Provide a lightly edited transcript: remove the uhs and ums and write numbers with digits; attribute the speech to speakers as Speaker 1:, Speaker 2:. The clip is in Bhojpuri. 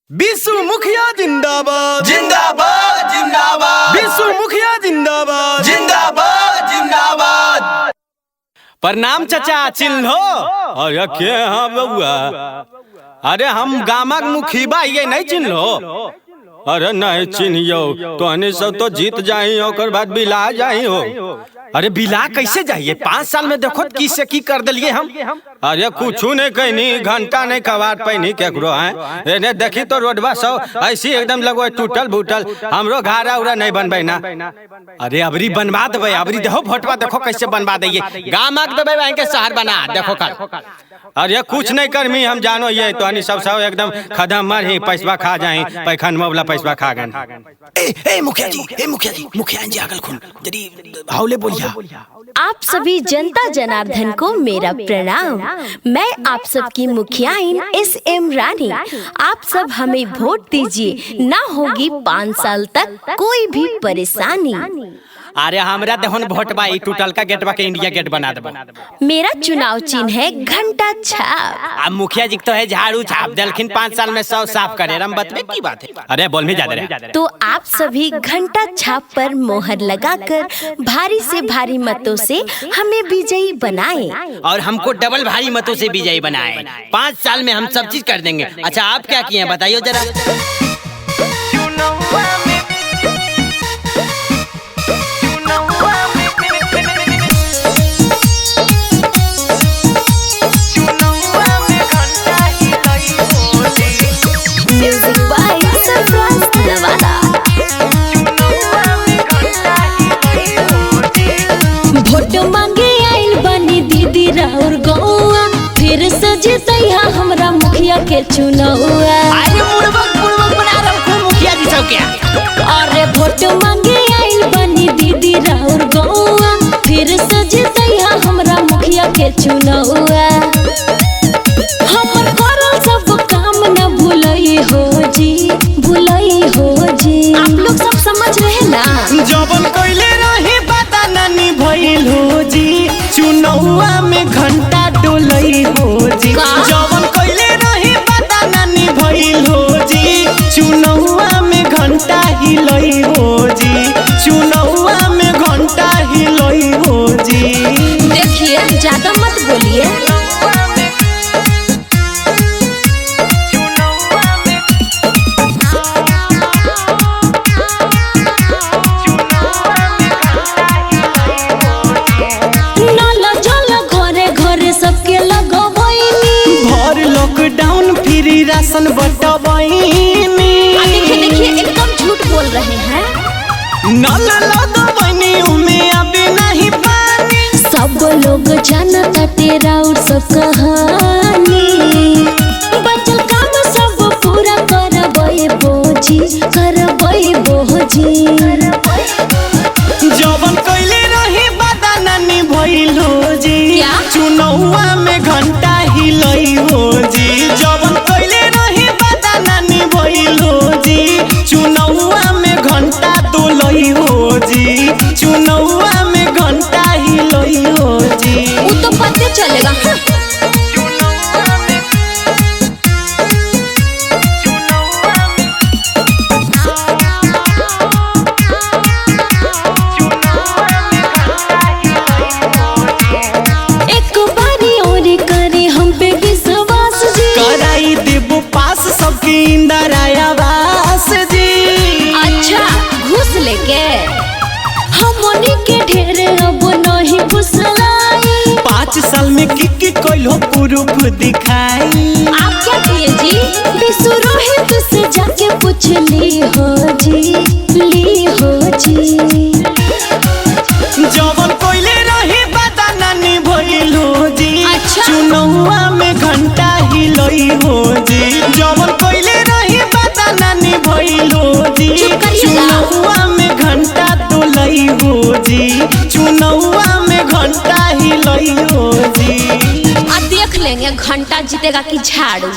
Speaker 1: बिशु मुखिया जिंदाबाद
Speaker 2: जिंदाबाद जिंदाबाद।
Speaker 1: बिशु मुखिया जिंदाबाद
Speaker 2: जिंदाबाद जिंदाबाद।
Speaker 1: प्रणाम चाचा चिन्हो। अरे के हाँ बउआ, अरे हम गामक मुखिबा ये नहीं चिन्हो। अरे नहीं चिन्हियो तो हने सब तो जीत जाई ओकर बाद बिला जाई हो। अरे बिला कैसे जाइए, 5 साल में देखो किसे की कर दिलिए हम। अरे कुछ नहीं कहनी, घंटा नहीं कबाड़ पैनी केकरो है एने देखी तो रोडवा सब ऐसी एकदम लगो टूटल फूटल। हमरो घारा उरा नहीं बनबे ना। अरे अबरी बनवा देबे, अबरी देखो फोटवा देखो कैसे बनवा दइए। गामक देबे वहीं के शहर बना देखो कल। अरे कुछ नहीं करमी हम जानो ये तो हनी सब एकदम खदम मर ही पैसा खा जाए पैखन मोबला पैसा खा गन।
Speaker 2: ए मुखिया जी मुखिया जी आगल खुन जरी हाउले बोलिया।
Speaker 3: आप सभी जनता जनार्दन को मेरा प्रणाम। मैं आप सबकी मुखियाइन SM रानी। आप सब हमें वोट दीजिए, ना होगी 5 साल तक कोई भी परेशानी।
Speaker 1: अरे हमरा देहन वोटबा ई टूटल का गेटवा के इंडिया गेट बना देबो।
Speaker 3: मेरा चुनाव चिन्ह है घंटा छाप।
Speaker 1: अब मुखिया जी तो है झाड़ू छाप देलखिन 5 साल में 100 साफ करे। हम बतबे की बात है। अरे बोल में ज्यादा रे।
Speaker 3: तो आप सभी घंटा छाप पर मोहर लगाकर भारी से भारी मतों से हमें विजयी बनाएं।
Speaker 1: और हमको डबल भारी मतों से विजयी बनाए। 5 साल में हम सब चीज कर देंगे। अच्छा आप क्या किए हैं बताइए जरा।
Speaker 3: वोट मांगे आइल बनी दीदी राउर गौआ, फिर सजतैया हमरा मुखिया के चुनौआ।
Speaker 1: अरे मुड़बक बना रखो मुखिया जी सब क्या।
Speaker 3: अरे वोट मांगे आइल बनी दीदी राउर गौआ, फिर सजतैया हमरा मुखिया के चुनौआ। हमर करल सब काम न भूलई हो जी, भूलई हो जी। आप लोग सब समझ रहे ना।
Speaker 1: जबन कइले रही पता नानी भइल हो जी, चुनौआ में घंटा डोलई हो जी। जबन कइले रही पता नानी भइल हो जी, चुनौआ में घंटा हिलई हो जी। चुनौआ में घंटा हिलई हो जी।
Speaker 3: देखिए ज्यादा मत बोलिए।
Speaker 1: लॉकडाउन फ्री राशन बटवाइनी।
Speaker 3: देखिए एकदम झूठ बोल रहे हैं।
Speaker 1: नल लगवाइनी उमे अबे नहीं पानी।
Speaker 3: सब लोग जानता तेरा और सब कहानी। बचल काम सब पूरा करबे बोझी, करबे बोझी।
Speaker 1: जबन कइले रही बदा नानी भइल हो जी, चुनौआ में घंटा हिलई हो जी। जबन कइले रही बदा नानी भइल हो जी, चुनौआ में घंटा डोलई हो जी। चुनौआ में घंटा हिलई हो जी।
Speaker 3: वो तो पता चलेगा। अच्छा घूस लेके हमनी के ढेर अब नहीं फुसलाई।
Speaker 1: 5 साल में की कोइलो प्रूफ दिखाई।
Speaker 3: आप क्या किए जी, बिशु रोहित से जाके पूछ ली हो जी, ली हो जी।
Speaker 1: जबन कोइले रही बता नानी भइल हो जी, चुनौआ में घंटा हिलई हो जी। जबन कोइले रही बता नानी भइल हो जी, चुनौआ में घंटा डोलई हो जी। चुनौआ में घंटा हिलई हो जी।
Speaker 3: अब देख लेंगे घंटा जीतेगा कि झाड़ू।